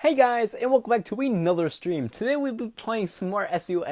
Hey guys, and welcome back to another stream. Today we'll be playing some more SAO.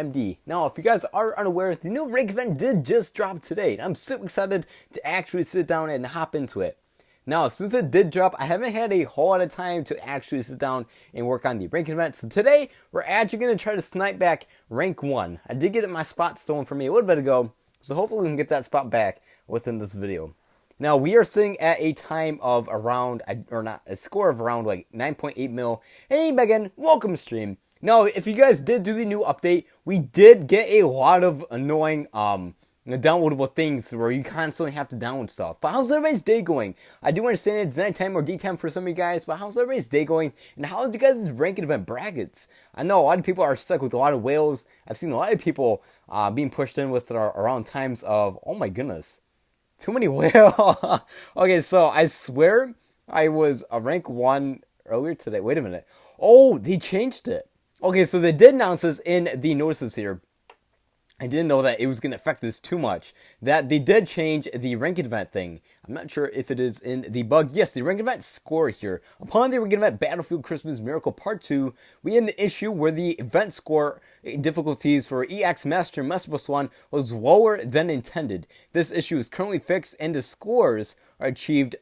Now, if you guys are unaware, the new rank event did just drop today, and I'm super excited to actually sit down and hop into it. Now, since it did drop, I haven't had a whole lot of time to actually sit down and work on the rank event. So today, we're actually going to try to snipe back rank 1. I did get my spot stolen from me a little bit ago, so hopefully we can get that spot back within this video. Now, we are sitting at a time of around, a score of around like 9.8 mil. Hey, Megan, welcome stream. Now, if you guys did do the new update, we did get a lot of annoying, downloadable things where you constantly have to download stuff. But how's everybody's day going? I do understand it's nighttime or daytime for some of you guys, but how's everybody's day going? And how's you guys' ranking event brackets? I know a lot of people are stuck with a lot of whales. I've seen a lot of people being pushed in with around times of, oh my goodness. Too many whale. Okay, so I swear I was a rank 1 earlier today. Wait a minute. Oh, they changed it. Okay, so they did announce this in the notices here. I didn't know that it was going to affect this too much. That they did change the rank event thing. I'm not sure if it is in the bug. Yes, the rank event score here. Upon the rank event Battlefield Christmas Miracle Part 2, we had an issue where the event score difficulties for EX Master Master Plus 1 was lower than intended. This issue is currently fixed and the scores are achieved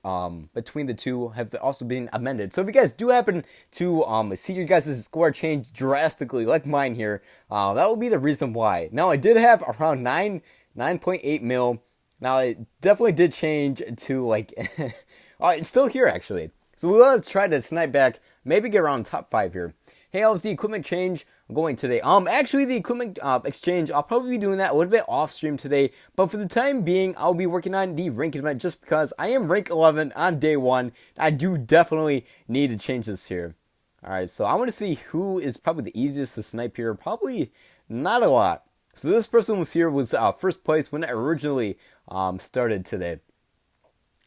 between the two have also been amended. So if you guys do happen to see your guys' score change drastically like mine here, that will be the reason why. Now I did have around 9.8 mil. Now it definitely did change to like it's still here actually. So we'll try to snipe back, maybe get around top 5 here. Hey, how's the equipment change going today? Actually, the equipment exchange, I'll probably be doing that a little bit off stream today. But for the time being, I'll be working on the rank event just because I am rank 11 on day 1. I do definitely need to change this here. Alright, so I want to see who is probably the easiest to snipe here. Probably not a lot. So this person was first place when I originally started today.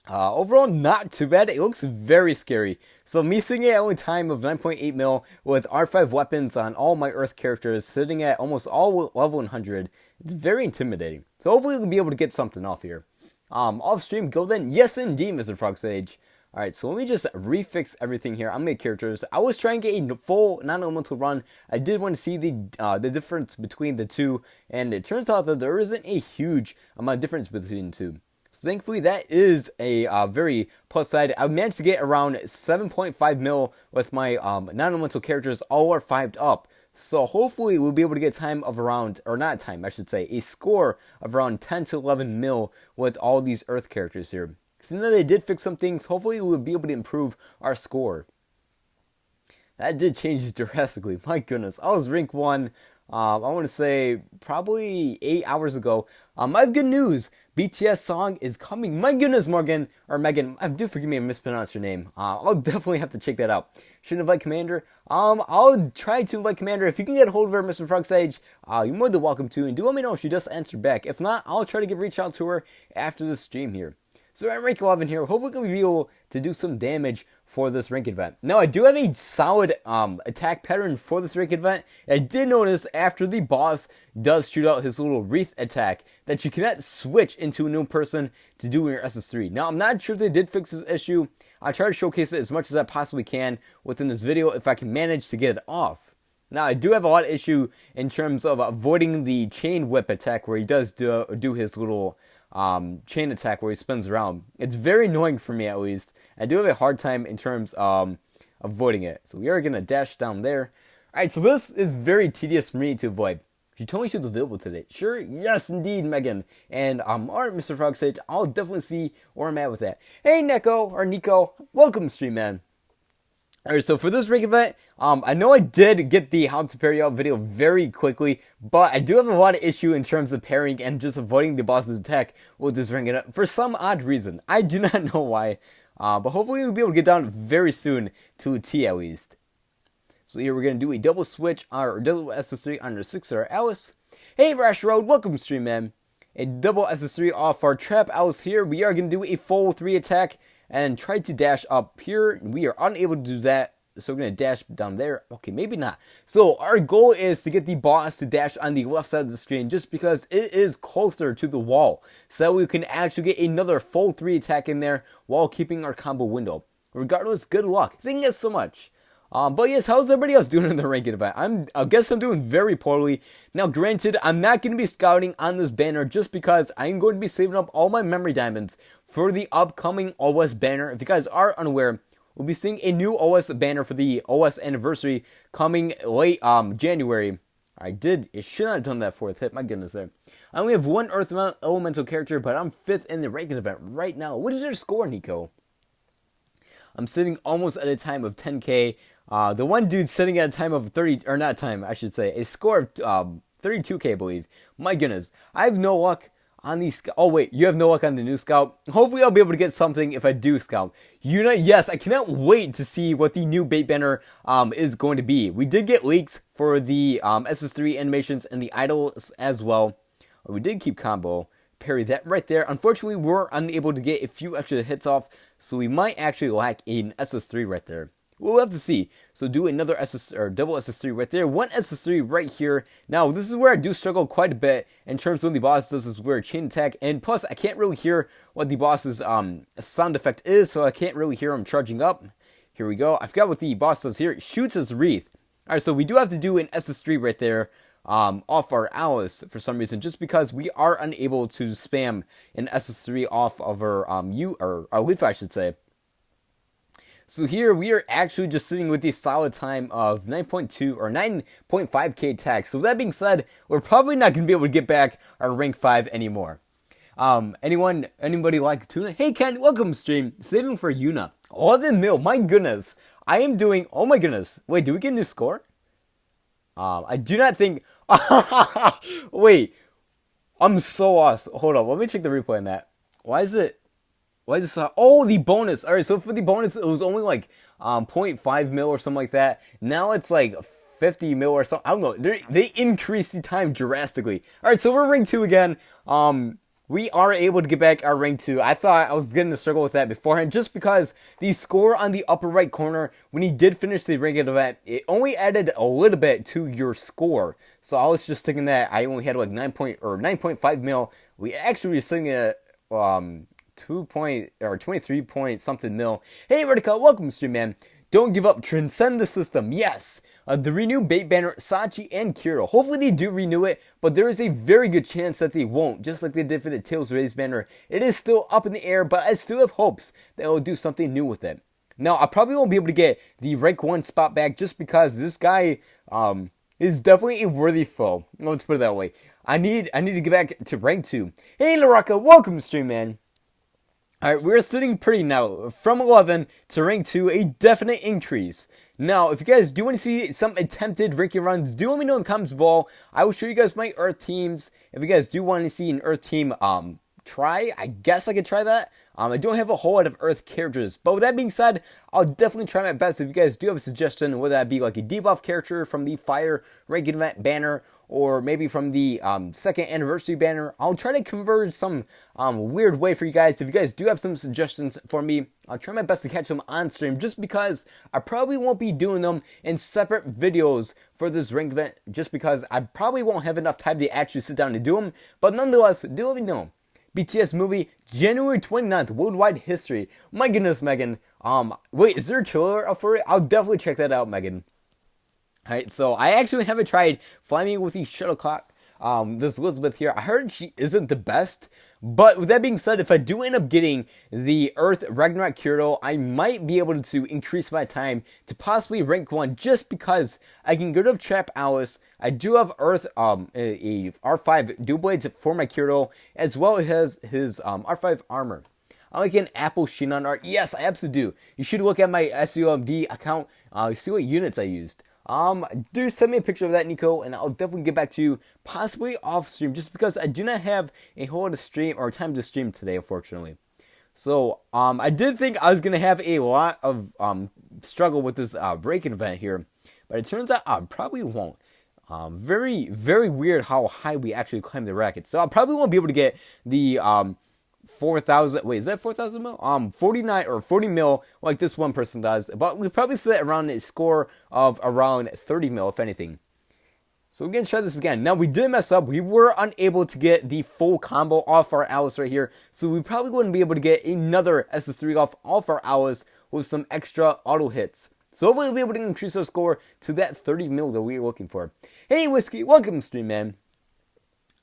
Overall, not too bad. It looks very scary. So me sitting at only time of 9.8 mil with R5 weapons on all my Earth characters, sitting at almost all level 100. It's very intimidating. So hopefully we'll be able to get something off here. Off stream, go then. Yes, indeed, Mr. Frogsage. Alright, so let me just refix everything here on my characters. I was trying to get a full non-elemental run. I did want to see the difference between the two, and it turns out that there isn't a huge amount of difference between the two. So thankfully that is a very plus side. I managed to get around 7.5 mil with my non-elemental characters all are 5'd up. So hopefully we'll be able to get time of around, or not time, I should say, a score of around 10 to 11 mil with all these Earth characters here. So now they did fix some things. Hopefully we'll be able to improve our score. That did change drastically. My goodness. I was rank 1, I want to say probably 8 hours ago. I have good news. BTS song is coming. My goodness, Morgan, or Megan, do forgive me if I mispronounced your name. I'll definitely have to check that out. Should invite Commander. I'll try to invite Commander. If you can get a hold of her, Mr. Frogsage, you're more than welcome to. And do let me know if she does answer back. If not, I'll try to reach out to her after the stream here. So I'm rank 11 here. Hopefully we'll be able to do some damage for this rank event. Now I do have a solid attack pattern for this rank event. I did notice after the boss does shoot out his little wreath attack that you cannot switch into a new person to do your SS3. Now I'm not sure if they did fix this issue. I'll try to showcase it as much as I possibly can within this video if I can manage to get it off. Now I do have a lot of issue in terms of avoiding the chain whip attack where he does do his little chain attack where he spins around. It's very annoying for me at least. I do have a hard time in terms of avoiding it. So we are going to dash down there. Alright, so this is very tedious for me to avoid. She told me she was available today. Sure? Yes, indeed, Megan. And alright, Mr. Frogsage, I'll definitely see where I'm at with that. Hey, Nico. Welcome, stream man. Alright, so for this rank event, I know I did get the How to Parry Out video very quickly, but I do have a lot of issue in terms of parrying and just avoiding the boss's attack with this rank event for some odd reason. I do not know why, but hopefully we'll be able to get down very soon to a T at least. So here we're going to do a double switch, or double SS3 on our 6-star Alice. Hey Rash Road, welcome stream man. A double SS3 off our Trap Alice here. We are going to do a full 3 attack and try to dash up here. We are unable to do that, so we're going to dash down there. Okay, maybe not. So our goal is to get the boss to dash on the left side of the screen just because it is closer to the wall, so that we can actually get another full 3 attack in there while keeping our combo window. Regardless, good luck. Thank you so much. But yes, how's everybody else doing in the ranking event? I guess I'm doing very poorly. Now, granted, I'm not going to be scouting on this banner just because I'm going to be saving up all my memory diamonds for the upcoming OS banner. If you guys are unaware, we'll be seeing a new OS banner for the OS anniversary coming late January. It should not have done that fourth hit, my goodness there. I only have one Earth Elemental character, but I'm 5th in the ranking event right now. What is your score, Nico? I'm sitting almost at a time of 10k. The one dude sitting at a time of 30, or not time, I should say, a score of 32k, I believe. My goodness, I have no luck on these. Oh wait, you have no luck on the new scout. Hopefully, I'll be able to get something if I do scout. Yes, I cannot wait to see what the new bait banner is going to be. We did get leaks for the SS3 animations and the idols as well. We did keep combo. Parry that right there. Unfortunately, we're unable to get a few extra hits off, so we might actually lack an SS3 right there. We'll have to see. So do another double SS3 right there. One SS3 right here. Now, this is where I do struggle quite a bit in terms of when the boss does this weird chain attack. And plus, I can't really hear what the boss's sound effect is, so I can't really hear him charging up. Here we go. I forgot what the boss does here. It shoots his wreath. Alright, so we do have to do an SS3 right there. Off our Alice for some reason, just because we are unable to spam an SS3 off of our our leaf, I should say. So here we are actually just sitting with a solid time of 9.2 or 9.5k tax. So that being said, we're probably not going to be able to get back our rank 5 anymore. Anybody like Tuna? Hey Ken, welcome to stream. Saving for Yuna. 11 mil, my goodness. I am doing, oh my goodness. Wait, do we get a new score? I do not think. Wait, I'm so lost. Hold on, let me check the replay on that. Why is it so? Oh, the bonus. All right, so for the bonus, it was only like 0.5 mil or something like that. Now it's like 50 mil or something. I don't know. They increased the time drastically. All right, so we're rank 2 again. We are able to get back our rank 2. I thought I was getting to struggle with that beforehand just because the score on the upper right corner, when he did finish the ranked event, it only added a little bit to your score. So I was just thinking that I only had like 9.5 mil. We actually were sitting at 23 point something mil. Hey Vertica, welcome stream man. Don't give up, transcend the system. Yes. The renewed bait banner, Sachi and Kiro. Hopefully they do renew it, but there is a very good chance that they won't, just like they did for the Tails Raised banner. It is still up in the air, but I still have hopes that they'll do something new with it. Now, I probably won't be able to get the rank 1 spot back just because this guy is definitely a worthy foe. Let's put it that way. I need to get back to rank 2. Hey Laraka, welcome to stream man. Alright, we're sitting pretty now. From 11 to rank 2, a definite increase. Now, if you guys do want to see some attempted ranking runs, do let me know in the comments below. I will show you guys my Earth teams. If you guys do want to see an Earth team try, I guess I could try that. I don't have a whole lot of Earth characters, but with that being said, I'll definitely try my best. If you guys do have a suggestion, whether that be like a debuff character from the Fire ranking event banner, or maybe from the 2nd anniversary banner, I'll try to converge some weird way for you guys. If you guys do have some suggestions for me, I'll try my best to catch them on stream, just because I probably won't be doing them in separate videos for this ranked event, just because I probably won't have enough time to actually sit down and do them. But nonetheless, do let me know. BTS movie, January 29th, worldwide history. My goodness, Megan. Wait, is there a trailer up for it? I'll definitely check that out, Megan. Alright, so I actually haven't tried flying with the shuttlecock. This Elizabeth here, I heard she isn't the best. But with that being said, if I do end up getting the Earth Ragnarok Kyoto, I might be able to increase my time to possibly rank 1 just because I can get rid of Trap Alice. I do have Earth a R5 dual blades for my Kyoto, as well as his R5 armor. I like an Apple Shinon art. Yes, I absolutely do. You should look at my SUMD account, see what units I used. Do send me a picture of that, Nico, and I'll definitely get back to you, possibly off stream, just because I do not have a whole lot of stream or time to stream today, unfortunately. So, I did think I was gonna have a lot of struggle with this break-in event here, but it turns out I probably won't. Very, very weird how high we actually climb the racket. So I probably won't be able to get the 4,000, wait, is that 4,000 mil? 49 or 40 mil like this one person does, but we probably sit around a score of around 30 mil, if anything. So we're going to try this again. Now, we did mess up. We were unable to get the full combo off our Alice right here, so we probably wouldn't be able to get another SS3 off our Alice with some extra auto hits. So hopefully we'll be able to increase our score to that 30 mil that we were looking for. Hey Whiskey, welcome to stream, man.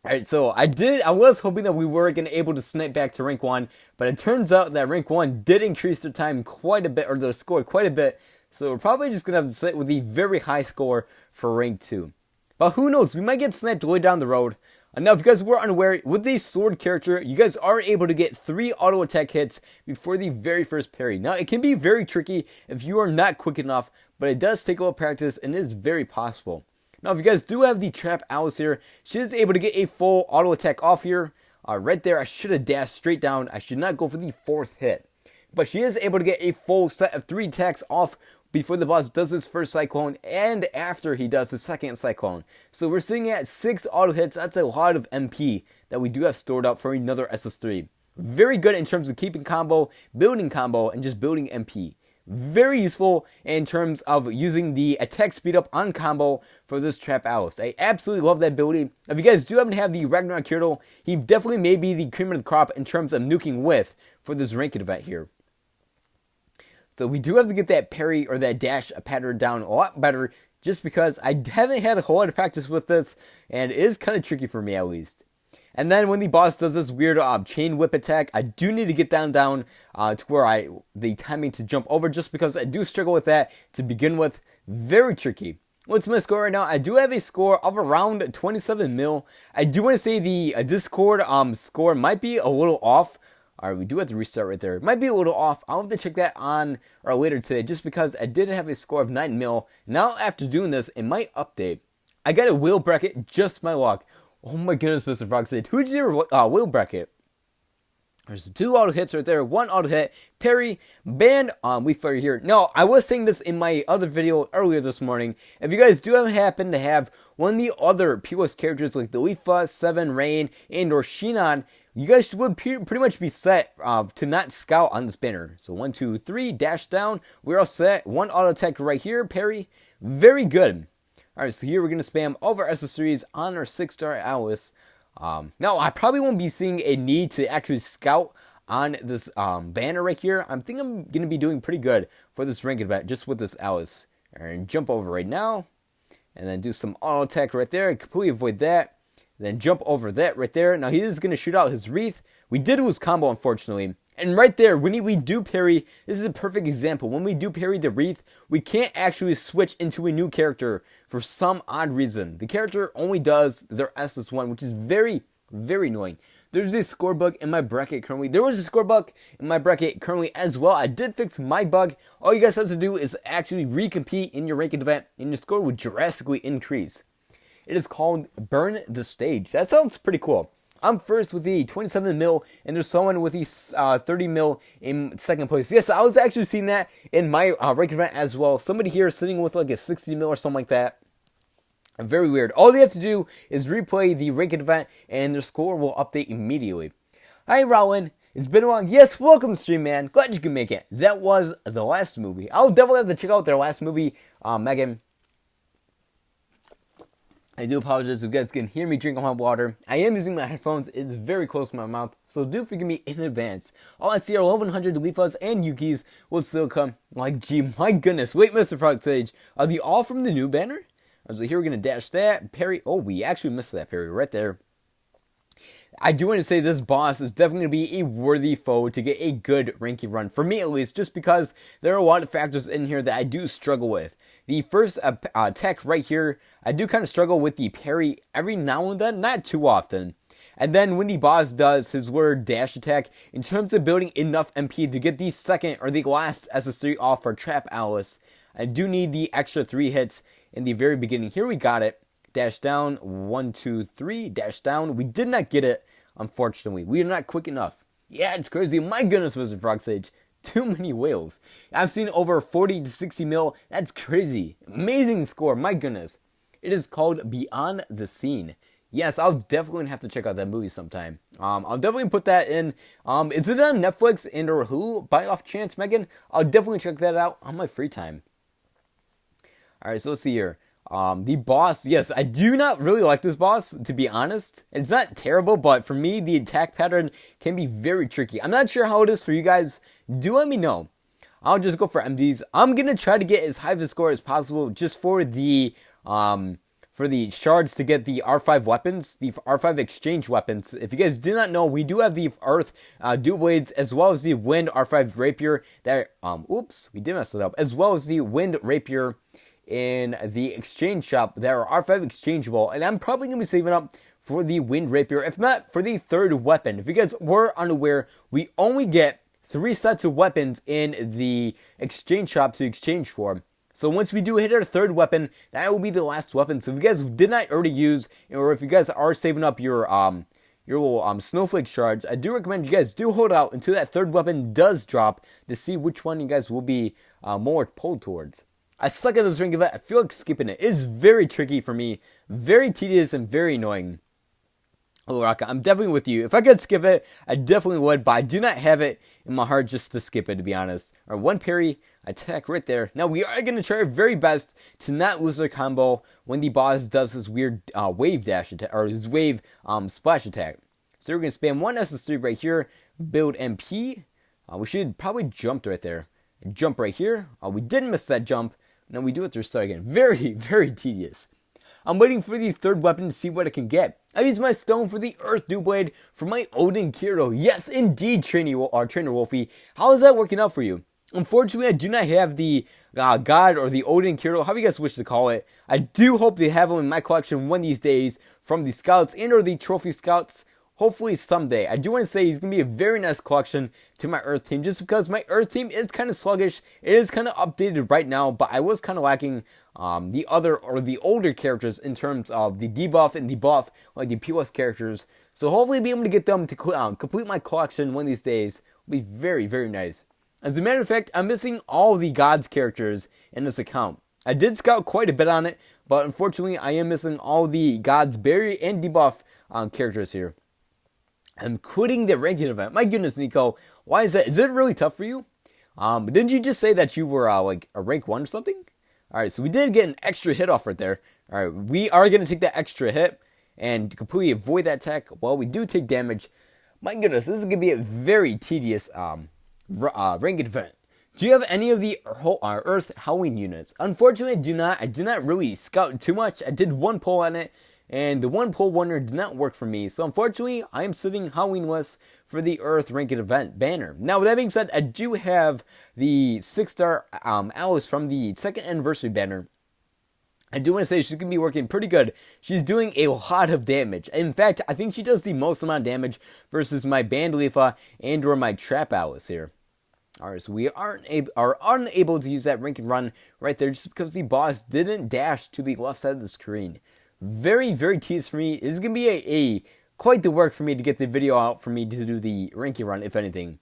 Alright, so I was hoping that we were going to able to snipe back to rank 1, but it turns out that rank 1 did increase their time quite a bit, or their score quite a bit, so we're probably just going to have to sit with a very high score for rank 2. But who knows, we might get sniped way down the road. Now, if you guys were unaware, with the sword character, you guys are able to get 3 auto attack hits before the very first parry. Now, it can be very tricky if you are not quick enough, but it does take a little practice and it is very possible. Now, if you guys do have the Trap Alice here, she is able to get a full auto attack off here. Right there, I should have dashed straight down. I should not go for the 4th hit. But she is able to get a full set of 3 attacks off before the boss does his first cyclone and after he does his second cyclone. So we're sitting at 6 auto hits. That's a lot of MP that we do have stored up for another SS3. Very good in terms of keeping combo, building combo, and just building MP. Very useful in terms of using the attack speed up on combo for this Trap Alice. I absolutely love that ability. If you guys do happen to have the Ragnarok Kirtle, he definitely may be the cream of the crop in terms of nuking with for this ranked event here. So we do have to get that parry or that dash pattern down a lot better, just because I haven't had a whole lot of practice with this, and it is kind of tricky for me at least. And then when the boss does this weird chain whip attack, I do need to get down to where the timing to jump over, just because I do struggle with that to begin with. Very tricky. What's my score right now? I do have a score of around 27 mil. I do want to say the Discord score might be a little off. Alright, we do have to restart right there. It might be a little off. I'll have to check that on or later today, just because I did have a score of 9 mil. Now after doing this, it might update. I got a wheel bracket, just my luck. Oh my goodness, Mr. Foxade. Who did your wheel bracket? There's 2 auto hits right there, 1 auto hit, parry, band, we fire here. No, I was saying this in my other video earlier this morning. If you guys do happen to have one of the other POS characters like the Leafa, 7, Rain, and or Shinon, you guys would pretty much be set to not scout on this banner. So 1, 2, 3, dash down. We're all set. 1 auto attack right here, parry. Very good. Alright, so here we're going to spam all of our accessories on our 6-star Alice. Now, I probably won't be seeing a need to actually scout on this banner right here. I think I'm going to be doing pretty good for this ranked event just with this Alice. And jump over right now. And then do some auto attack right there. Completely avoid that. Then jump over that right there. Now he is going to shoot out his wreath. We did lose combo, unfortunately. And right there, when we do parry, this is a perfect example. When we do parry the wreath, we can't actually switch into a new character for some odd reason. The character only does their SS1, which is very, very annoying. There's a score bug in my bracket currently. There was a score bug in my bracket currently as well. I did fix my bug. All you guys have to do is actually recompete in your ranked event, and your score would drastically increase. It is called Burn the Stage. That sounds pretty cool. I'm first with the 27 mil, and there's someone with the 30 mil in second place. Yes, I was actually seeing that in my ranked event as well. Somebody here sitting with like a 60 mil or something like that. Very weird. All they have to do is replay the ranked event, and their score will update immediately. Hi, Rowan. It's been a while. Yes, welcome, stream man. Glad you can make it. That was the last movie. I'll definitely have to check out their last movie, Megan. I do apologize if you guys can hear me drinking my water. I am using my headphones. It's very close to my mouth, so do forgive me in advance. All I see are 1100 Leafas and Yukis with Silica. Like, gee, my goodness. Wait, Mr. Frog Sage. Are they all from the new banner? So here we're going to dash that. Parry. Oh, we actually missed that parry right there. I do want to say this boss is definitely going to be a worthy foe to get a good ranking run. For me, at least, just because there are a lot of factors in here that I do struggle with. The first attack right here, I do kind of struggle with the parry every now and then, not too often. And then when the boss does his word dash attack, in terms of building enough MP to get the second or the last SS3 off for Trap Alice, I do need the extra 3 hits in the very beginning. Here we got it. Dash down, 1, 2, 3, dash down. We did not get it, unfortunately. We are not quick enough. Yeah, it's crazy. My goodness, Mr. Frog Sage. Too many whales. I've seen over 40 to 60 mil. That's crazy. Amazing score. My goodness. It is called Beyond the Scene. Yes, I'll definitely have to check out that movie sometime. I'll definitely put that in. Is it on Netflix and or Hulu by off chance, Megan? I'll definitely check that out on my free time. Alright, so let's see here. The boss, yes, I do not really like this boss, to be honest. It's not terrible, but for me, the attack pattern can be very tricky. I'm not sure how it is for you guys. Do let me know. I'll just go for MDs. I'm gonna try to get as high of a score as possible just for the shards to get the R5 weapons, the R5 exchange weapons. If you guys do not know, we do have the Earth dual blades as well as the Wind R5 rapier that oops, we did mess it up, as well as the Wind rapier in the exchange shop that are R5 exchangeable, and I'm probably gonna be saving up for the Wind rapier, if not for the third weapon. If you guys were unaware, we only get 3 sets of weapons in the exchange shop to exchange for. So once we do hit our third weapon, that will be the last weapon. So if you guys did not already use, or if you guys are saving up your little snowflake shards, I do recommend you guys do hold out until that third weapon does drop to see which one you guys will be more pulled towards. I suck at this ring event. I feel like skipping it. It is very tricky for me, very tedious and very annoying. Oh, Raka, I'm definitely with you. If I could skip it, I definitely would, but I do not have it in my heart just to skip it, to be honest. Our one parry attack right there. Now, we are going to try our very best to not lose our combo when the boss does his weird wave dash attack, or his wave splash attack. So we're going to spam one SS3 right here, build MP. We should probably jump right there. Jump right here. We didn't miss that jump. Now we do it to start again. Very, very tedious. I'm waiting for the third weapon to see what I can get. I use my stone for the Earth Dual Blade for my Odin Kirito. Yes, indeed, Trainer Wolfie. How is that working out for you? Unfortunately, I do not have the God or the Odin Kirito, however you guys wish to call it. I do hope they have them in my collection one of these days from the Scouts and or the Trophy Scouts. Hopefully someday. I do want to say he's going to be a very nice collection to my Earth team, just because my Earth team is kind of sluggish. It is kind of updated right now, but I was kind of lacking the other or the older characters in terms of the debuff and debuff, like the POS characters. So hopefully be able to get them to complete my collection one of these days. Will be very, very nice. As a matter of fact, I'm missing all the Gods characters in this account. I did scout quite a bit on it, but unfortunately I am missing all the Gods berry and debuff characters here. I'm quitting the ranking event. My goodness, Nico. Why is that? Is it really tough for you? Didn't you just say that you were like a rank 1 or something? Alright, so we did get an extra hit off right there. Alright, we are going to take that extra hit and completely avoid that attack while we do take damage. My goodness, this is going to be a very tedious ranked event. Do you have any of the Earth Halloween units? Unfortunately, I do not. I did not really scout too much. I did one pull on it, and the one pull wonder did not work for me. So unfortunately, I am sitting Halloween-less for the Earth Ranked Event banner. Now, with that being said, I do have the 6-star Alice from the 2nd anniversary banner. I do want to say she's going to be working pretty good. She's doing a lot of damage. In fact, I think she does the most amount of damage versus my Bandleafa and or my Trap Alice here. Alright, so we are unable to use that rank and run right there just because the boss didn't dash to the left side of the screen. Very, very tedious for me. It's going to be a quite the work for me to get the video out for me to do the ranking run, if anything.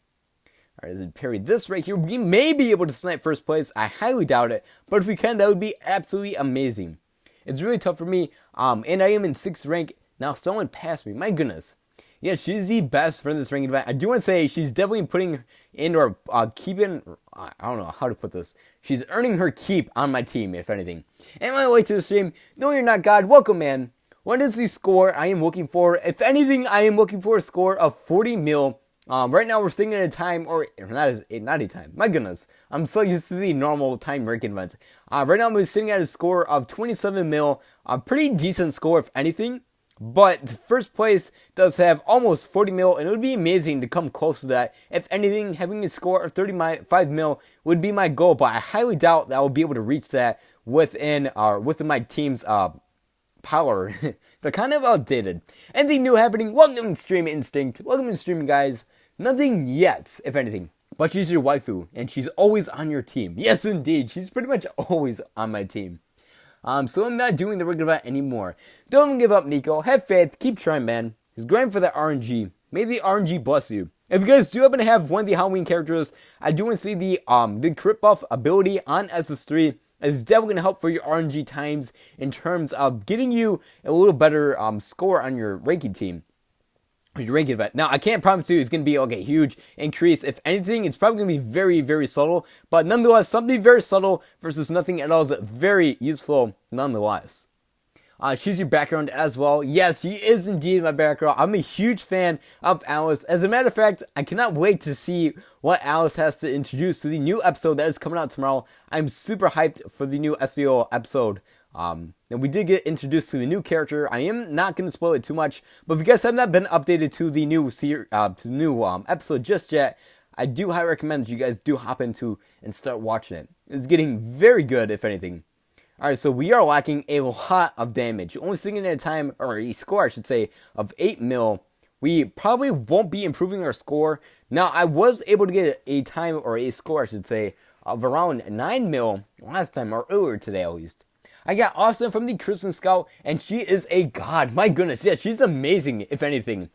Alright, let's parry this right here. We may be able to snipe first place. I highly doubt it. But if we can, that would be absolutely amazing. It's really tough for me. And I am in 6th rank. Now someone passed me. My goodness. Yeah, she's the best for this ranking event. I do want to say she's definitely putting in or keeping, I don't know how to put this. She's earning her keep on my team, if anything. And my way to the stream, no you're not God, welcome man. What is the score I am looking for? If anything, I am looking for a score of 40 mil. Right now we're sitting at a time, or not a time, my goodness. I'm so used to the normal time ranking event. Right now I'm sitting at a score of 27 mil. A pretty decent score, if anything. But first place does have almost 40 mil, and it would be amazing to come close to that. If anything, having a score of 35 mil would be my goal, but I highly doubt that I will be able to reach that within my team's power. They're kind of outdated. Anything new happening? Welcome to Stream Instinct. Welcome to streaming, guys. Nothing yet, if anything. But she's your waifu, and she's always on your team. Yes, indeed. She's pretty much always on my team. So I'm not doing the regular event anymore. Don't give up, Nico. Have faith. Keep trying, man. He's going for the RNG. May the RNG bless you. If you guys do happen to have one of the Halloween characters, I do want to see the crit buff ability on SS3 is definitely going to help for your RNG times in terms of getting you a little better score on your ranking team. Your ranking event. Now, I can't promise you it's going to be like a huge increase. If anything, it's probably going to be very, very subtle. But nonetheless, something very subtle versus nothing at all is very useful nonetheless. She's your background as well. Yes, she is indeed my background. I'm a huge fan of Alice. As a matter of fact, I cannot wait to see what Alice has to introduce to the new episode that is coming out tomorrow. I'm super hyped for the new SAO episode. And we did get introduced to a new character. I am not going to spoil it too much, but if you guys have not been updated to the new episode just yet, I do highly recommend that you guys do hop into and start watching it. It's getting very good, if anything. Alright, so we are lacking a lot of damage. Only sitting at a time, or a score I should say, of 8 mil. We probably won't be improving our score. Now, I was able to get a time, or a score I should say, of around 9 mil last time, or earlier today at least. I got Austin from the Christmas Scout, and she is a god. My goodness, yeah, she's amazing, if anything.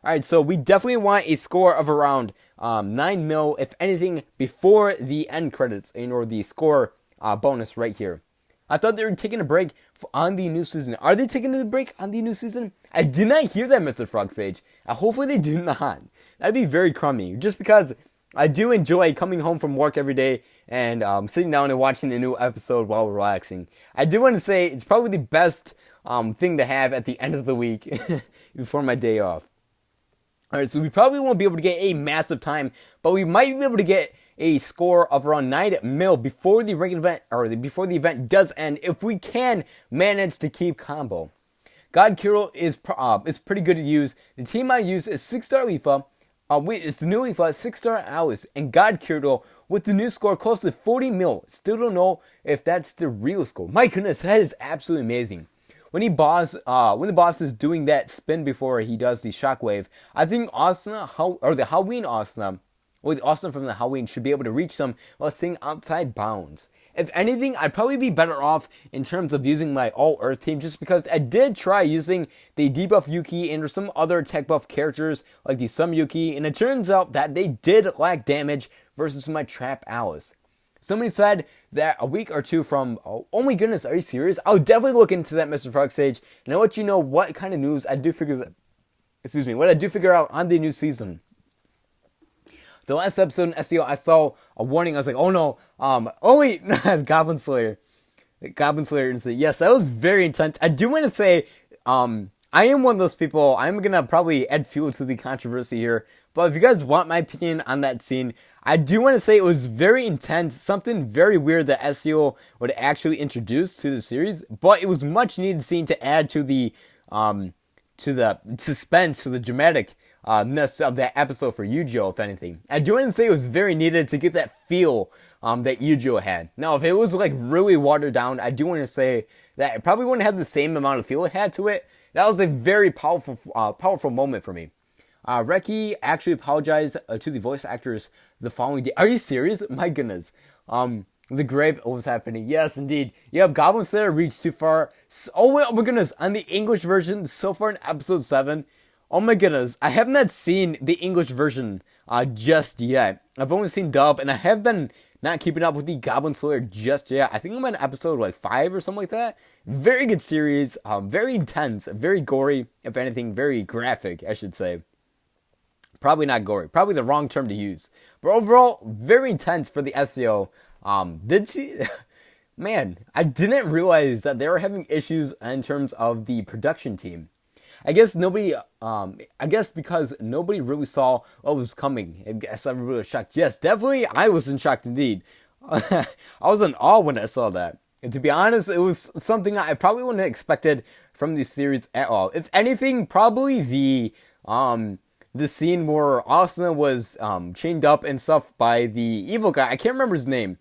Alright, so we definitely want a score of around 9 mil, if anything, before the end credits, or the score bonus right here. I thought they were taking a break on the new season. Are they taking a break on the new season? I did not hear that, Mr. Frogsage. Hopefully they do not. That'd be very crummy. Just because I do enjoy coming home from work every day and sitting down and watching the new episode while relaxing. I do want to say it's probably the best thing to have at the end of the week before my day off. Alright, so we probably won't be able to get a massive time, but we might be able to get a score of around 9 mil before the regular event, or before the event does end, if we can manage to keep combo. God Kiro is pretty good to use. The team I use is 6-star Leafa. It's the new Leafa, 6-star Alice, and God Kiro with the new score close to 40 mil. Still don't know if that's the real score. My goodness, that is absolutely amazing. When the boss is doing that spin before he does the shockwave, I think the Halloween Asuna, with Austin from the Halloween, should be able to reach them while staying outside bounds. If anything, I'd probably be better off in terms of using my all-earth team, just because I did try using the debuff Yuki and some other tech buff characters like the Sum Yuki, and it turns out that they did lack damage versus my Trap Alice. Somebody said that a week or two from, oh my goodness, are you serious? I'll definitely look into that, Mr. Frogsage, and I'll let you know what kind of news I do figure out on the new season. The last episode in SEO, I saw a warning. I was like, oh no, Goblin Slayer. Goblin Slayer incident. Yes, that was very intense. I do want to say, I am one of those people, I'm going to probably add fuel to the controversy here, but if you guys want my opinion on that scene, I do want to say it was very intense, something very weird that SEO would actually introduce to the series, but it was much needed scene to add to the suspense, to the dramatic of that episode for Yu-Gi-Oh, if anything. I do want to say it was very needed to get that feel that Yu-Gi-Oh had. Now, if it was like really watered down, I do want to say that it probably wouldn't have the same amount of feel it had to it. That was a very powerful moment for me. Reki actually apologized to the voice actors the following day. Are you serious? My goodness. The grave, what was happening? Yes, indeed. Yep, Goblin Slayer reached too far. Oh my goodness, on the English version, so far in episode 7, oh my goodness, I have not seen the English version just yet. I've only seen dub, and I have been not keeping up with the Goblin Slayer just yet. I think I'm on episode like 5 or something like that. Very good series, very intense, very gory, if anything, very graphic, I should say. Probably not gory, probably the wrong term to use. But overall, very intense for the SEO. Man, I didn't realize that they were having issues in terms of the production team. I guess because nobody really saw what was coming. I guess everybody was shocked. Yes, definitely, I was in shock indeed. I was in awe when I saw that. And to be honest, it was something I probably wouldn't have expected from the series at all. If anything, probably the scene where Asuna was chained up and stuff by the evil guy. I can't remember his name.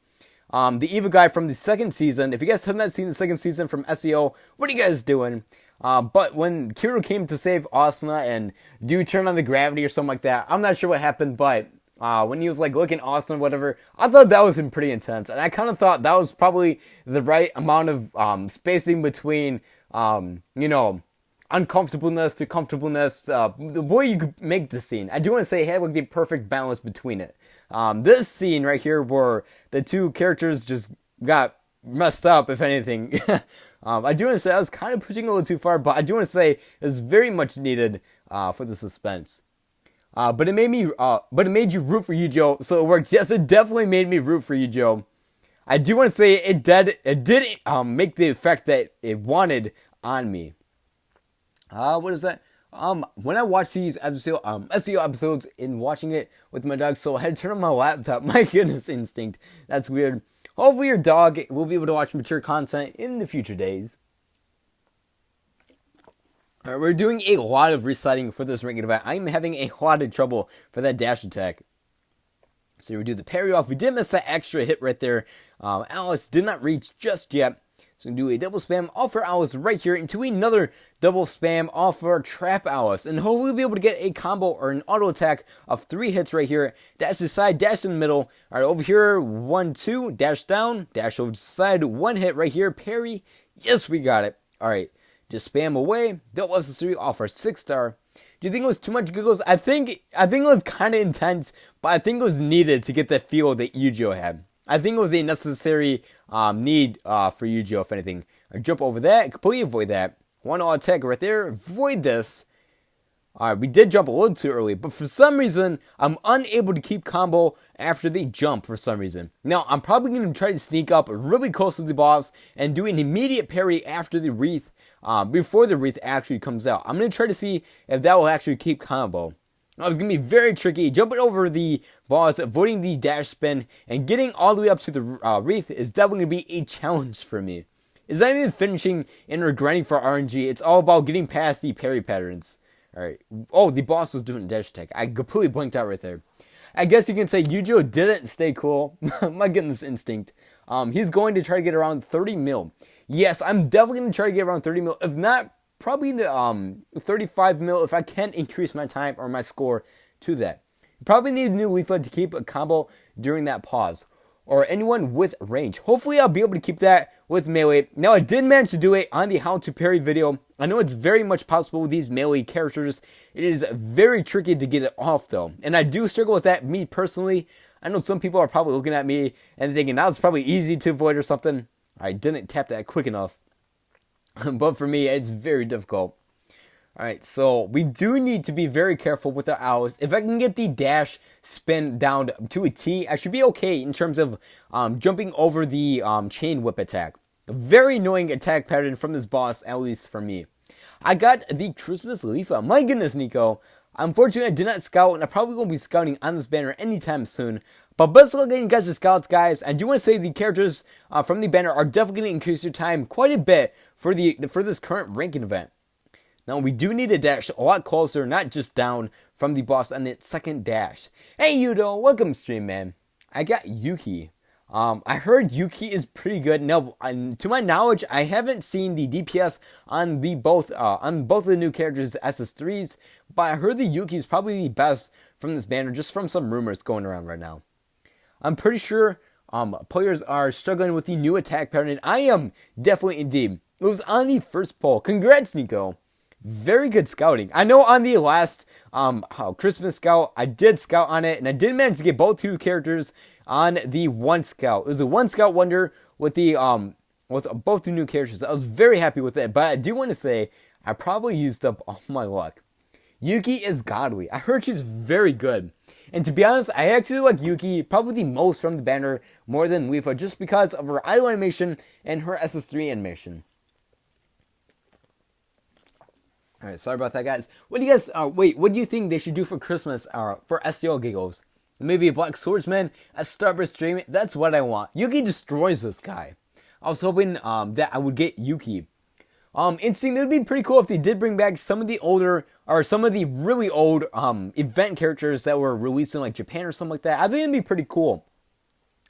The evil guy from the second season. If you guys have not seen the second season from SEO, what are you guys doing? But when Kiro came to save Asuna and do turn on the gravity or something like that, I'm not sure what happened, but when he was like looking Asuna, whatever, I thought that was pretty intense. And I kind of thought that was probably the right amount of spacing between, uncomfortableness to comfortableness, the way you could make the scene. I do want to say it had like the perfect balance between it. This scene right here where the two characters just got messed up, if anything. I do want to say I was kind of pushing a little too far, but I do want to say it was very much needed for the suspense. But it made you root for Yu-Gi-Oh, so it worked. Yes, it definitely made me root for Yu-Gi-Oh. I do want to say it did make the effect that it wanted on me. What is that? When I watch these SEO episodes and watching it with my dog, so I had to turn on my laptop. My goodness, instinct. That's weird. Hopefully your dog will be able to watch mature content in the future days. Alright, we're doing a lot of resetting for this ranking event. I'm having a lot of trouble for that dash attack. So we do the parry off. We did miss that extra hit right there. Alice did not reach just yet. So we can do a double spam off for Alice right here into another double spam off for Trap Alice. And hopefully we'll be able to get a combo or an auto attack of 3 hits right here. Dash to the side, dash in the middle. Alright, over here, 1, 2, dash down, dash over to the side, 1 hit right here, parry. Yes, we got it. Alright, just spam away. Double S3 off our 6-star. Do you think it was too much giggles? I think it was kind of intense, but I think it was needed to get the feel that Yu-Gi-Oh had. I think it was a necessary need for Yu-Gi-Oh, if anything. I jump over that, completely avoid that. 1 auto attack right there, avoid this. Alright, we did jump a little too early, but for some reason, I'm unable to keep combo after they jump for some reason. Now, I'm probably going to try to sneak up really close to the boss and do an immediate parry after the wreath, before the wreath actually comes out. I'm going to try to see if that will actually keep combo. Now, it's going to be very tricky. Jumping over the boss, avoiding the dash spin, and getting all the way up to the wreath is definitely going to be a challenge for me. It's not even finishing and regretting for RNG. It's all about getting past the parry patterns. Alright. Oh, the boss was doing a dash attack. I completely blinked out right there. I guess you can say Yu-Gi-Oh didn't stay cool. My goodness, instinct. He's going to try to get around 30 mil. Yes, I'm definitely going to try to get around 30 mil. If not, probably the 35 mil if I can increase my time or my score to that. Probably need a new Leafa to keep a combo during that pause. Or anyone with range. Hopefully I'll be able to keep that with melee. Now I did manage to do it on the how to parry video. I know it's very much possible with these melee characters. It is very tricky to get it off though. And I do struggle with that, me personally. I know some people are probably looking at me and thinking that was probably easy to avoid or something. I didn't tap that quick enough. But for me, it's very difficult. Alright, so we do need to be very careful with our owls. If I can get the dash spin down to a T, I should be okay in terms of jumping over the chain whip attack. A very annoying attack pattern from this boss, at least for me. I got the Christmas Leafa. My goodness, Nico. Unfortunately, I did not scout, and I probably won't be scouting on this banner anytime soon. But best of luck getting you guys the scouts, guys. I do want to say the characters from the banner are definitely going to increase your time quite a bit for this current ranking event. Now, we do need a dash a lot closer, not just down from the boss on the second dash. Hey, Yudo, welcome stream, man. I got Yuki. I heard Yuki is pretty good. Now, to my knowledge, I haven't seen the DPS on both of the new characters, SS3s, but I heard the Yuki is probably the best from this banner, just from some rumors going around right now. I'm pretty sure players are struggling with the new attack pattern, and I am definitely indeed. It was on the first poll. Congrats, Nico. Very good scouting. I know on the last Christmas scout, I did scout on it, and I did manage to get both 2 characters on the 1 scout. It was a 1 scout wonder with the with both the new characters. I was very happy with it, but I do want to say I probably used up all my luck. Yuki is godly. I heard she's very good. And to be honest, I actually like Yuki probably the most from the banner, more than Leafa, just because of her idle animation and her SS3 animation. Alright, sorry about that, guys. What do you guys, what do you think they should do for Christmas, for SEO giggles? Maybe a Black Swordsman, a Starburst Dream. That's what I want. Yuki destroys this guy. I was hoping, that I would get Yuki. Instinct, it would be pretty cool if they did bring back some of the older, or some of the really old, event characters that were released in, like, Japan or something like that. I think it'd be pretty cool.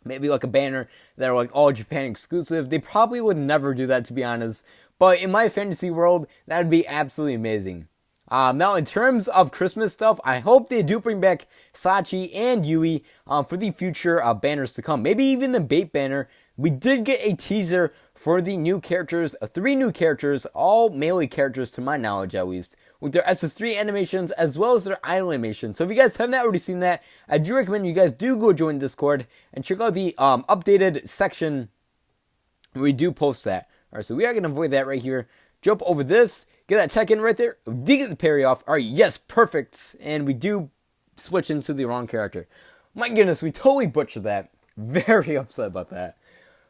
Maybe, like, a banner that are, like, all Japan exclusive. They probably would never do that, to be honest. But in my fantasy world, that would be absolutely amazing. Now, in terms of Christmas stuff, I hope they do bring back Sachi and Yui for the future banners to come. Maybe even the bait banner. We did get a teaser for the new characters, 3 new characters, all melee characters to my knowledge at least, with their SS3 animations as well as their idle animations. So if you guys have not already seen that, I do recommend you guys do go join Discord and check out the updated section where we do post that. Alright, so we are going to avoid that right here. Jump over this. Get that tech in right there. We did get the parry off. Alright, yes, perfect. And we do switch into the wrong character. My goodness, we totally butchered that. Very upset about that.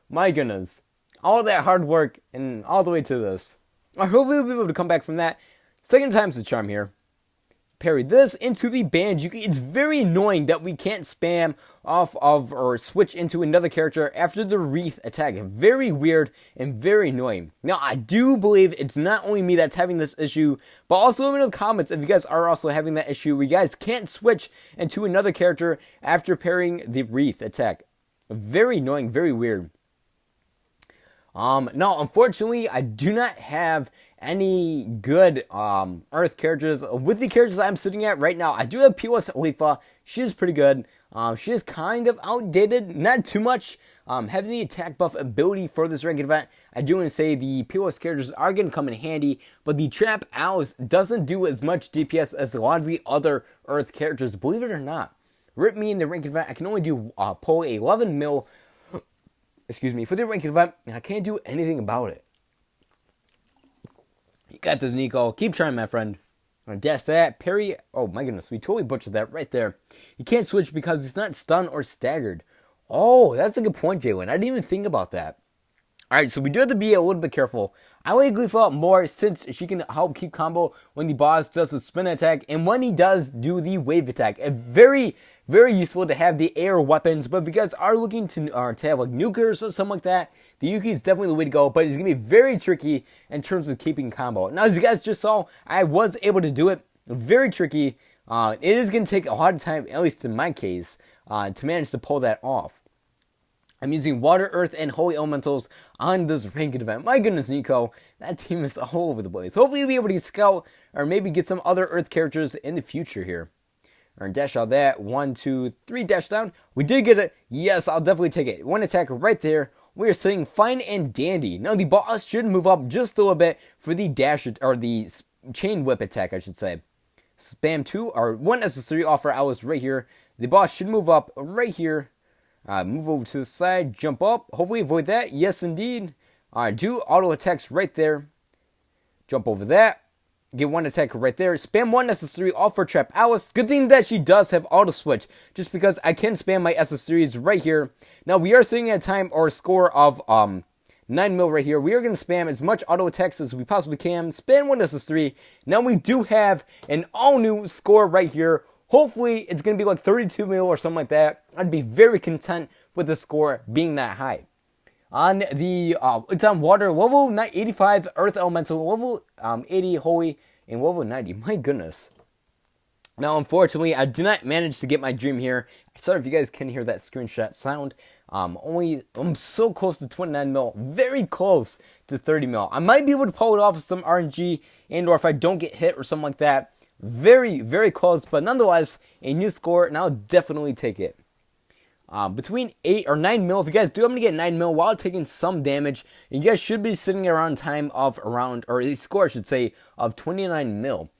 My goodness. All that hard work and all the way to this. Hopefully we'll be able to come back from that. Second time's the charm here. Parry this into the Banjuki. It's very annoying that we can't spam off of or switch into another character after the Wreath attack. Very weird and very annoying. Now, I do believe it's not only me that's having this issue, but also let me know in the comments if you guys are also having that issue where you guys can't switch into another character after parrying the Wreath attack. Very annoying, very weird. Now, unfortunately, I do not have any good Earth characters. With the characters I'm sitting at right now, I do have POS Alifa. She is pretty good. She is kind of outdated, not too much. Having the attack buff ability for this ranked event, I do want to say the POS characters are going to come in handy, but the Trap Owls doesn't do as much DPS as a lot of the other Earth characters, believe it or not. Rip me in the ranked event, I can only do pull 11 mil, for the ranked event, and I can't do anything about it. You got this, Nico. Keep trying, my friend. I'm gonna dash that. Parry. Oh my goodness, we totally butchered that right there. He can't switch because he's not stunned or staggered. Oh, that's a good point, Jalen. I didn't even think about that. Alright, so we do have to be a little bit careful. I like Gleeful more since she can help keep combo when the boss does the spin attack and when he does do the wave attack. It's very, very useful to have the air weapons, but if you guys are looking to have like nukers or something like that, the Yuki is definitely the way to go, but it's going to be very tricky in terms of keeping combo. Now, as you guys just saw, I was able to do it. Very tricky. It is going to take a lot of time, at least in my case, to manage to pull that off. I'm using Water, Earth, and Holy Elementals on this ranked event. My goodness, Nico, that team is all over the place. Hopefully you'll be able to scout or maybe get some other Earth characters in the future here. Or dash out that. 1, 2, 3, dash down. We did get it. Yes, I'll definitely take it. One attack right there. We are sitting fine and dandy. Now, the boss should move up just a little bit for the dash, or the chain whip attack, I should say. Spam 2, or 1 necessary offer Alice right here. The boss should move up right here. Move over to the side, jump up. Hopefully avoid that. Yes, indeed. Do auto attacks right there. Jump over that. Get 1 attack right there. Spam 1 necessary offer Trap Alice. Good thing that she does have auto switch, just because I can spam my SS3s right here. Now, we are sitting at a time or a score of 9 mil right here. We are going to spam as much auto attacks as we possibly can. Spam 1 SS3. Now, we do have an all-new score right here. Hopefully, it's going to be like 32 mil or something like that. I'd be very content with the score being that high. On the, it's on Water, level 85 Earth Elemental, level 80 Holy, and level 90. My goodness. Now, unfortunately, I did not manage to get my dream here. Sorry if you guys can hear that screenshot sound. I'm so close to 29 mil, very close to 30 mil. I might be able to pull it off with some RNG, and or if I don't get hit or something like that. Very, very close, but nonetheless, a new score, and I'll definitely take it. Between 8 or 9 mil, if you guys do, I'm going to get 9 mil while taking some damage. You guys should be sitting around time of around, or a score I should say, of 29 mil.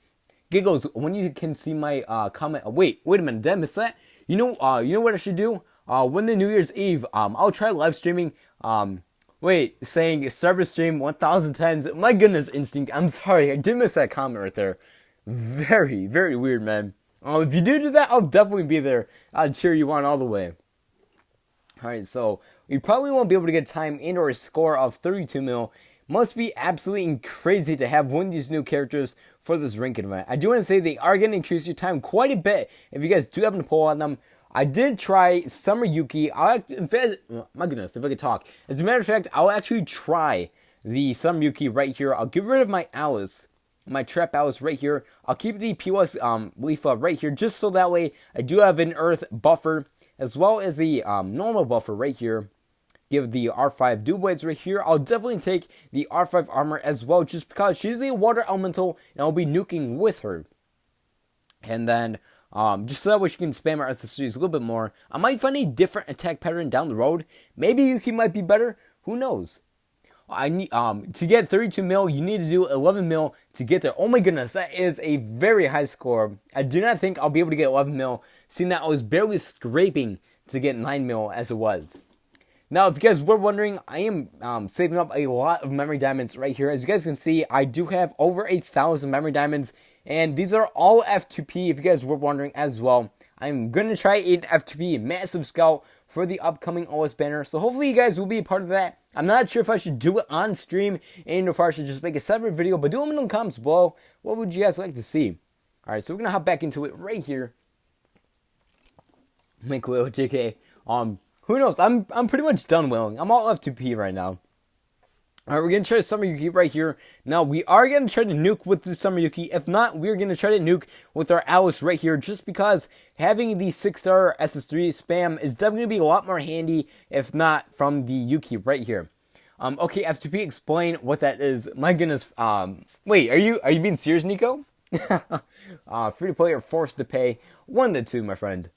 Giggles, when you can see my comment, wait a minute, did I miss that? You know what I should do? When the New Year's Eve, I'll try live streaming, saying server stream 1000 times. My goodness, Instinct, I'm sorry, I did miss that comment right there. Very, very weird, man. If you do that, I'll definitely be there. I'll cheer you on all the way. Alright, so we probably won't be able to get time and or a score of 32 mil. Must be absolutely crazy to have one of these new characters for this ranked event. I do want to say they are going to increase your time quite a bit if you guys do happen to pull on them. I did try Summer Yuki. My goodness, if I could talk. As a matter of fact, I'll actually try the Summer Yuki right here. I'll get rid of my Alice. My Trap Alice right here. I'll keep the POS Leafa right here, just so that way I do have an Earth buffer, as well as the normal buffer right here. Give the R5 Dual Blades right here. I'll definitely take the R5 armor as well, just because she's a water elemental, and I'll be nuking with her. And then, just so that way she can spam our accessories a little bit more. I might find a different attack pattern down the road. Maybe Yuki might be better. Who knows? I need to get 32 mil, you need to do 11 mil to get there. Oh my goodness, that is a very high score. I do not think I'll be able to get 11 mil, seeing that I was barely scraping to get 9 mil as it was. Now, if you guys were wondering, I am saving up a lot of memory diamonds right here. As you guys can see, I do have over 1,000 memory diamonds, and these are all F2P, if you guys were wondering as well. I'm going to try an F2P Massive Scout for the upcoming OS banner, so hopefully you guys will be a part of that. I'm not sure if I should do it on stream and if I should just make a separate video, but do them in the comments below. What would you guys like to see? Alright, so we're going to hop back into it right here. Make whale, JK. Who knows? I'm pretty much done whaling. I'm all F2P right now. Alright, we're going to try to Summer Yuki right here. Now, we are going to try to nuke with the Summer Yuki. If not, we're going to try to nuke with our Alice right here, just because having the 6-star SS3 spam is definitely going to be a lot more handy, if not from the Yuki right here. Okay, F2P, explain what that is. My goodness, wait, are you being serious, Nico? Free to play or forced to pay? 1 to 2, my friend.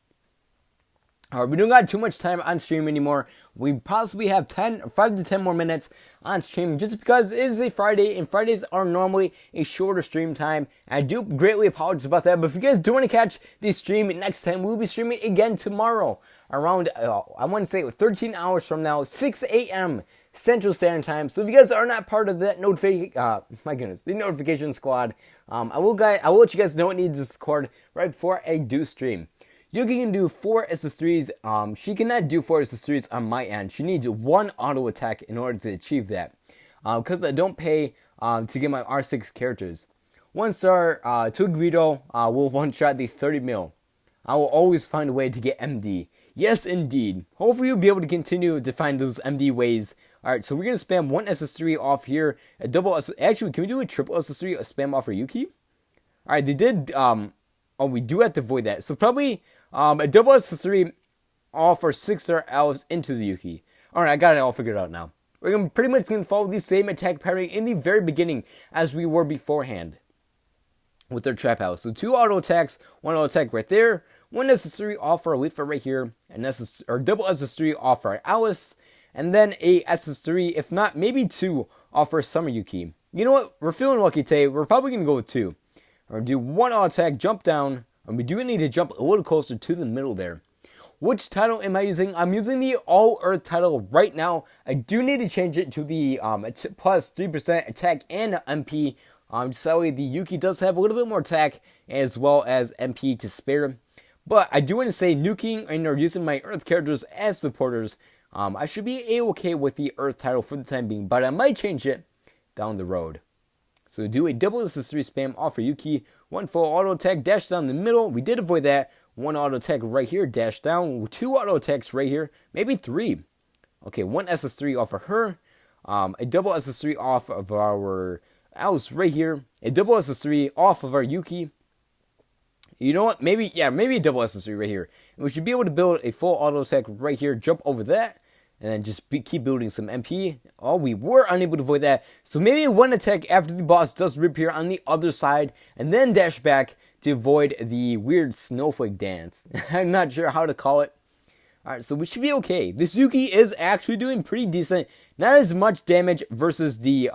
Alright, we don't got too much time on stream anymore. We possibly have 5 to 10 more minutes on stream, just because it is a Friday, and Fridays are normally a shorter stream time. I do greatly apologize about that, but if you guys do want to catch the stream next time, we'll be streaming again tomorrow around, I want to say 13 hours from now, 6 a.m. Central Standard Time. So if you guys are not part of that the notification squad, I will let you guys know what needs Discord right before I do stream. Yuki can do 4 SS3s. She cannot do 4 SS3s on my end. She needs 1 auto attack in order to achieve that. Because I don't pay to get my R6 characters. 1 star Tugvito will one-shot the 30 mil. I will always find a way to get MD. Yes, indeed. Hopefully you'll be able to continue to find those MD ways. Alright, so we're going to spam 1 SS3 off here. A double Actually, can we do a triple SS3 spam off for Yuki? Alright, they did... we do have to avoid that. So probably... a double SS3 all for 6-star Alice into the Yuki. Alright, I got it all figured out now. We're pretty much going to follow the same attack pattern in the very beginning as we were beforehand with their trap house. So 2 auto attacks, 1 auto attack right there, 1 SS3 off for Alifa right here, and double SS3 off for Alice, and then a SS3, if not, maybe 2 off for Summer Yuki. You know what? We're feeling lucky today. We're probably going to go with 2. We're going to do 1 auto attack, jump down, and we do need to jump a little closer to the middle there. Which title am I using? I'm using the All Earth title right now. I do need to change it to the plus 3% attack and MP. Just that way the Yuki does have a little bit more attack as well as MP to spare. But I do want to say nuking and or using my Earth characters as supporters. I should be A-okay with the Earth title for the time being, but I might change it down the road. So do a double SS3 spam off for Yuki. 1 full auto attack, dash down the middle. We did avoid that. 1 auto attack right here, dash down. 2 auto attacks right here. Maybe 3. Okay, 1 SS3 off of her. A double SS3 off of our Alice right here. A double SS3 off of our Yuki. You know what? Maybe a double SS3 right here. And we should be able to build a full auto attack right here. Jump over that. And then just keep building some MP. Oh, we were unable to avoid that. So maybe 1 attack after the boss does reappear on the other side. And then dash back to avoid the weird snowflake dance. I'm not sure how to call it. Alright, so we should be okay. This Yuki is actually doing pretty decent. Not as much damage versus the,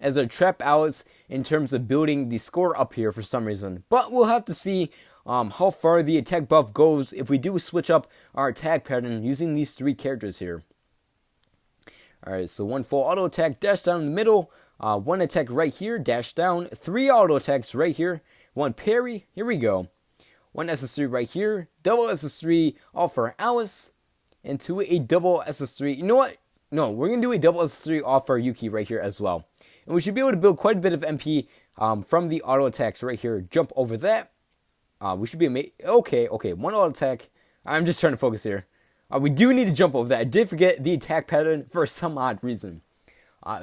as a trap Alice in terms of building the score up here for some reason. But we'll have to see how far the attack buff goes if we do switch up our attack pattern using these 3 characters here. Alright, so 1 full auto attack, dash down in the middle, 1 attack right here, dash down, 3 auto attacks right here, 1 parry, here we go, 1 SS3 right here, double SS3 all for Alice, and to a double SS3, you know what, no, we're going to do a double SS3 off for Yuki right here as well. And we should be able to build quite a bit of MP from the auto attacks right here, jump over that. We should be okay, 1 auto attack. I'm just trying to focus here. We do need to jump over that. I did forget the attack pattern for some odd reason.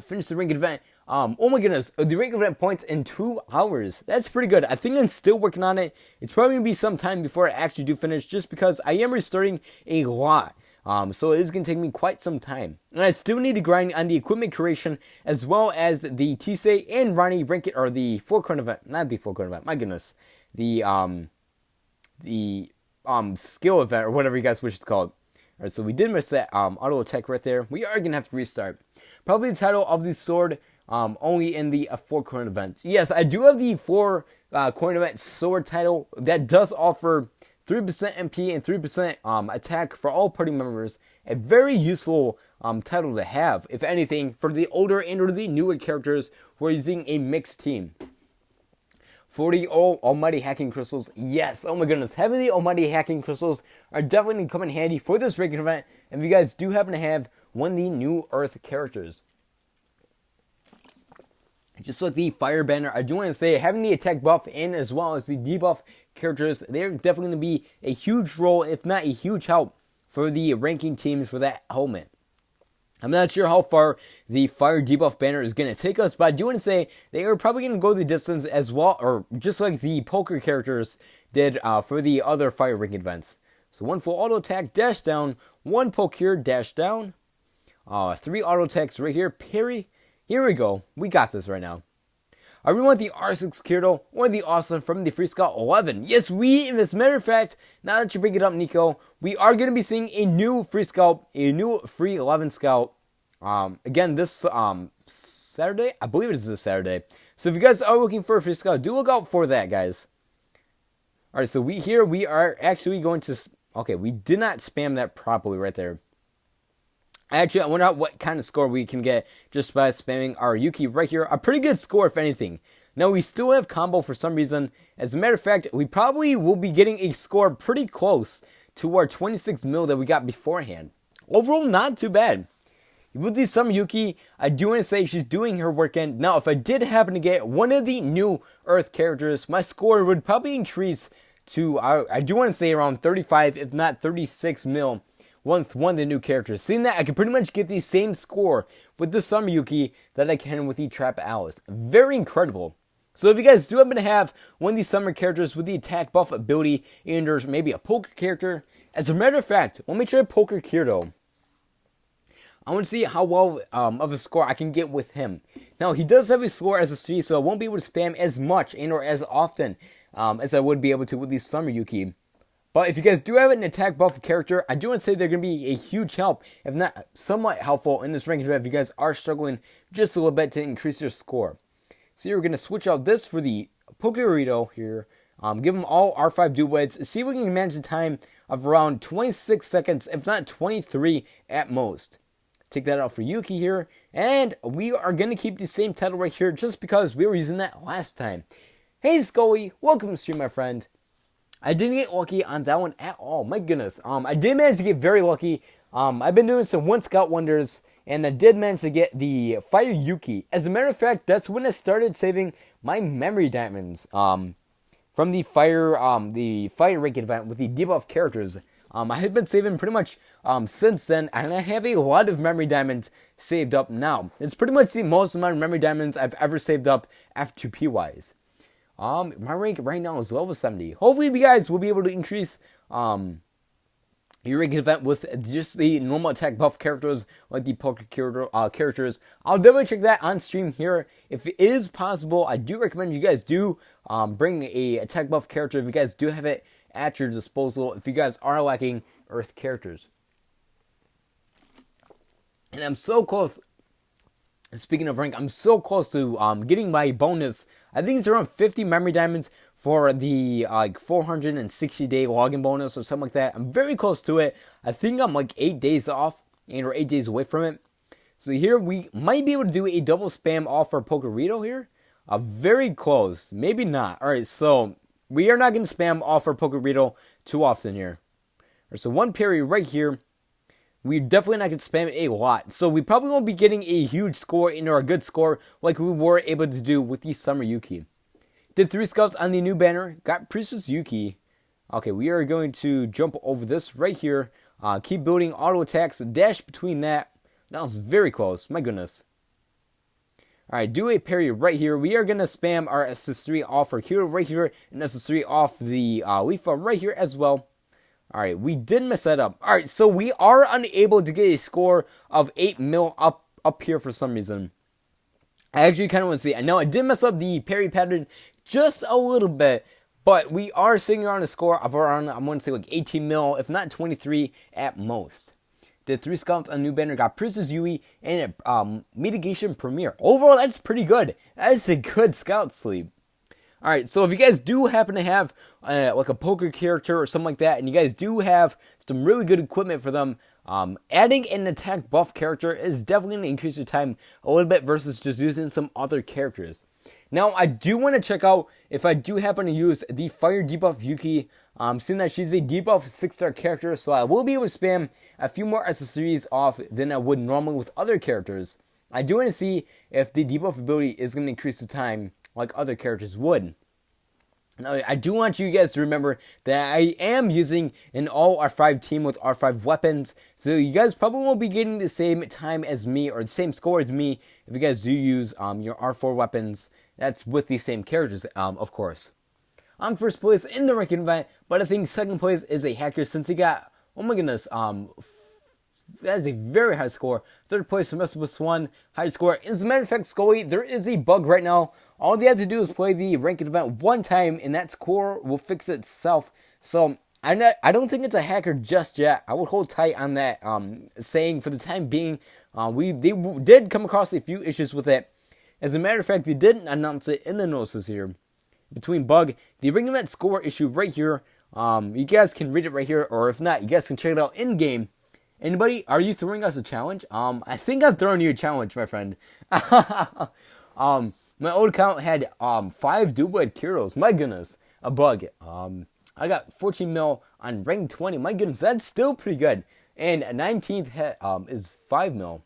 Finish the ranked event. Oh my goodness, the ranked event points in 2 hours. That's pretty good. I think I'm still working on it. It's probably going to be some time before I actually do finish, just because I am restarting a lot. So it is going to take me quite some time. And I still need to grind on the equipment creation, as well as the Tisei and Ronnie rank it, or the 4-corner event. Not the 4-corner event, my goodness. The skill event, or whatever you guys wish to call it. Alright, so we did miss that auto attack right there. We are going to have to restart. Probably the title of the sword, only in the 4-corner event. Yes, I do have the 4-corner event sword title. That does offer 3% MP and 3% attack for all party members. A very useful title to have, if anything, for the older and or the newer characters who are using a mixed team. 40 almighty hacking crystals. Yes, oh my goodness. Having the almighty hacking crystals are definitely going to come in handy for this regular event. And if you guys do happen to have one of the new Earth characters. Just like the Fire Banner, I do want to say having the attack buff in as well as the debuff characters, they're definitely going to be a huge role, if not a huge help, for the ranking teams for that helmet. I'm not sure how far the Fire debuff banner is going to take us, but I do want to say they are probably going to go the distance as well, or just like the poker characters did for the other Fire ranking events. So 1 full auto attack, dash down, 1 poke here, dash down, 3 auto attacks right here, parry. Here we go. We got this right now. I really want the R6 Kirito or the Awesome from the Free Scout 11. Yes, as a matter of fact, now that you bring it up, Nico, we are going to be seeing a new Free Scout, a new Free 11 Scout. Again, this Saturday? I believe it is this Saturday. So if you guys are looking for a Free Scout, do look out for that, guys. Alright, so we are actually going to... Okay, we did not spam that properly right there. Actually, I wonder what kind of score we can get just by spamming our Yuki right here. A pretty good score, if anything. Now, we still have combo for some reason. As a matter of fact, we probably will be getting a score pretty close to our 26 mil that we got beforehand. Overall, not too bad. With the Summer Yuki, I do want to say she's doing her work end. Now, if I did happen to get one of the new Earth characters, my score would probably increase to, I do want to say around 35, if not 36 mil. With one of the new characters. Seeing that, I can pretty much get the same score with the Summer Yuki that I can with the Trap Alice. Very incredible. So if you guys do happen to have one of these summer characters with the attack buff ability, and there's maybe a poker character, as a matter of fact, let me try Poker Kirito. I want to see how well of a score I can get with him. Now, he does have a score as a C, so I won't be able to spam as much and or as often as I would be able to with the Summer Yuki. But if you guys do have an attack buff character, I do want to say they're going to be a huge help, if not somewhat helpful in this ranking event if you guys are struggling just a little bit to increase your score. So you're going to switch out this for the Pokerito here. Give them all R5 duets. See if we can manage the time of around 26 seconds, if not 23 at most. Take that out for Yuki here. And we are going to keep the same title right here just because we were using that last time. Hey Scully, welcome to stream, my friend. I didn't get lucky on that one at all. My goodness. I did manage to get very lucky. I've been doing some One Scout Wonders, and I did manage to get the Fire Yuki. As a matter of fact, that's when I started saving my memory diamonds. From the Fire rank event with the debuff characters. I had been saving pretty much since then, and I have a lot of memory diamonds saved up now. It's pretty much the most amount of memory diamonds I've ever saved up F2P wise. My rank right now is level 70. Hopefully you guys will be able to increase your rank event with just the normal attack buff characters like the poker characters. I'll definitely check that on stream here. If it is possible, I do recommend you guys do bring a attack buff character if you guys do have it at your disposal, if you guys are lacking Earth characters. And I'm so close. Speaking of rank, I'm so close to getting my bonus. I think it's around 50 memory diamonds for the 460-day login bonus or something like that. I'm very close to it. I think I'm like 8 days off or 8 days away from it. So here we might be able to do a double spam off for Pokerito here. Very close. Maybe not. Alright, so we are not going to spam off for Pokerito too often here. So one parry right here. We definitely not going to spam it a lot. So we probably won't be getting a huge score or a good score like we were able to do with the Summer Yuki. Did 3 scouts on the new banner. Got Priestess Yuki. Okay, we are going to jump over this right here. Keep building auto attacks. Dash between that. That was very close. My goodness. Alright, do a parry right here. We are going to spam our SS3 off for Kiro right here. And SS3 off the Leafa right here as well. Alright, we did mess that up. Alright, so we are unable to get a score of 8 mil up here for some reason. I actually kind of want to see. I know I did mess up the parry pattern just a little bit. But we are sitting around a score of around, I'm going to say like 18 mil, if not 23 at most. Did 3 scouts on new banner, got Princess Yui, and a mitigation premiere. Overall, that's pretty good. That is a good scout sleeve. Alright, so if you guys do happen to have like a poker character or something like that, and you guys do have some really good equipment for them, adding an attack buff character is definitely going to increase your time a little bit versus just using some other characters. Now, I do want to check out if I do happen to use the Fire debuff Yuki. Seeing that she's a debuff 6-star character, so I will be able to spam a few more accessories off than I would normally with other characters. I do want to see if the debuff ability is going to increase the time like other characters would. Now, I do want you guys to remember that I am using an all R5 team with R5 weapons, so you guys probably won't be getting the same time as me or the same score as me if you guys do use your R4 weapons. That's with the same characters, of course. I'm first place in the ranking event, but I think second place is a hacker since he got, oh my goodness, that is a very high score. Third place for Mr. high score. As a matter of fact, Scully, there is a bug right now. All they have to do is play the ranked event one time, and that score will fix itself. So I don't think it's a hacker just yet. I would hold tight on that saying for the time being. They did come across a few issues with it. As a matter of fact, they didn't announce it in the notices here. Between bug, the ranked event score issue right here. You guys can read it right here, or if not, you guys can check it out in game. Anybody, are you throwing us a challenge? I think I'm throwing you a challenge, my friend. My old account had 5 duplicate Kyros. My goodness, a bug. I got 14 mil on rank 20. My goodness, that's still pretty good. And 19th is 5 mil.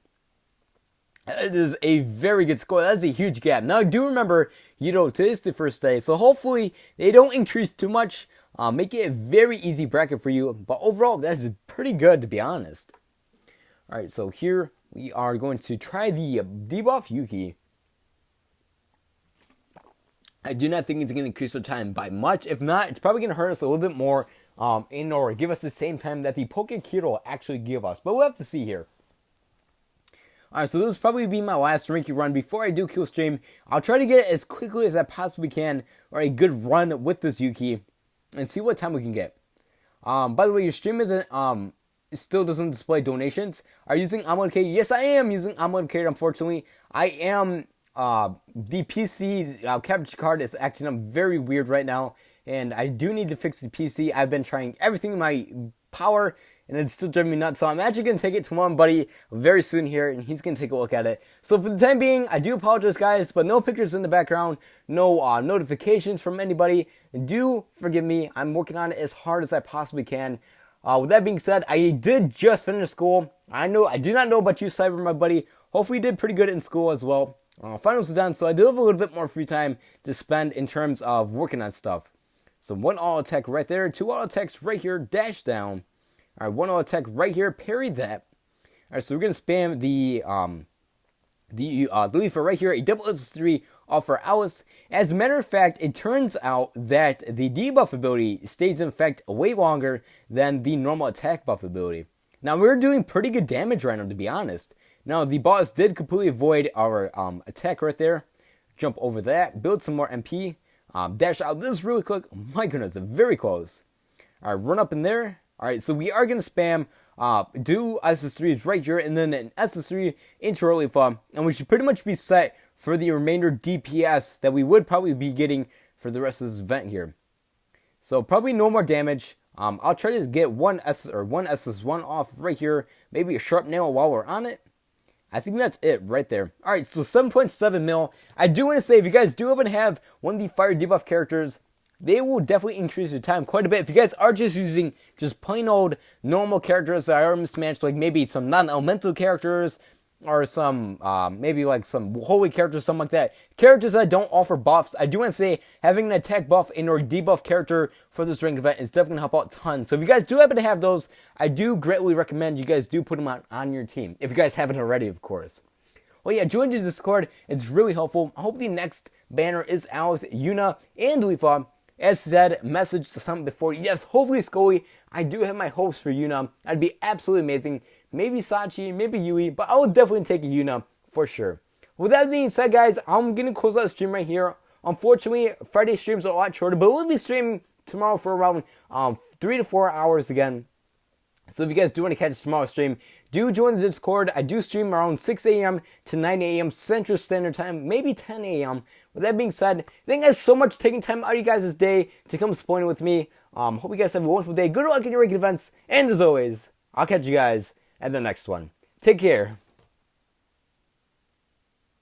It is a very good score. That's a huge gap. Now, I do remember, today's the first day, so hopefully they don't increase too much. Make it a very easy bracket for you. But overall, that's pretty good, to be honest. Alright, so here we are going to try the debuff Yuki. I do not think it's going to increase our time by much. If not, it's probably going to hurt us a little bit more or give us the same time that the Poke Kiro will actually give us. But we'll have to see here. Alright, so this will probably be my last ranking run. Before I do kill stream, I'll try to get it as quickly as I possibly can, or a good run with this Yuki, and see what time we can get. By the way, your stream isn't still doesn't display donations. Are you using Amorcade? Yes, I am using Amorcade, unfortunately. I am the PC capture card is acting up very weird right now, and I do need to fix the PC. I've been trying everything in my power, and it's still driving me nuts. So I'm actually going to take it to one buddy very soon here, and he's going to take a look at it. So for the time being, I do apologize, guys, but no pictures in the background, no notifications from anybody. Do forgive me. I'm working on it as hard as I possibly can. With that being said, I did just finish school. I do not know about you, Cyber, my buddy. Hopefully you did pretty good in school as well. Finals are done, so I do have a little bit more free time to spend in terms of working on stuff. So 1 auto attack right there, 2 auto attacks right here, dash down. Alright, 1 auto attack right here, parry that. Alright, so we're going to spam the Leaf right here, a double SS3 off for Alice. As a matter of fact, it turns out that the debuff ability stays in effect way longer than the normal attack buff ability. Now, we're doing pretty good damage right now, to be honest. Now, the boss did completely avoid our attack right there. Jump over that, build some more MP, dash out this really quick. Oh my goodness, very close. Alright, run up in there. Alright, so we are going to spam, do SS3s right here, and then an SS3 into Relief, and we should pretty much be set for the remainder DPS that we would probably be getting for the rest of this event here. So probably no more damage. I'll try to get one SS1 off right here, maybe a sharp nail while we're on it. I think that's it right there. Alright, so 7.7 mil. I do want to say, if you guys do happen to have one of the fire debuff characters, they will definitely increase your time quite a bit. If you guys are just using just plain old normal characters that are mismatched, like maybe some non-elemental characters, or some, maybe like some holy characters, something like that. Characters that don't offer buffs. I do want to say, having an attack buff and or debuff character for this ranked event is definitely going to help out a ton. So if you guys do happen to have those, I do greatly recommend you guys do put them on your team. If you guys haven't already, of course. Well, yeah, join the Discord. It's really helpful. I hope the next banner is Alex, Yuna, and Leafa. As said, message to something before. Yes, hopefully Scully. I do have my hopes for Yuna. That'd be absolutely amazing. Maybe Sachi, maybe Yui, but I will definitely take a Yuna for sure. With that being said, guys, I'm going to close out the stream right here. Unfortunately, Friday streams are a lot shorter, but we'll be streaming tomorrow for around 3 to 4 hours again. So if you guys do want to catch tomorrow's stream, do join the Discord. I do stream around 6 a.m. to 9 a.m. Central Standard Time, maybe 10 a.m. With that being said, thank you guys so much for taking time out of you guys' day to come spoiling with me. Hope you guys have a wonderful day. Good luck in your ranking events. And as always, I'll catch you guys at the next one. Take care.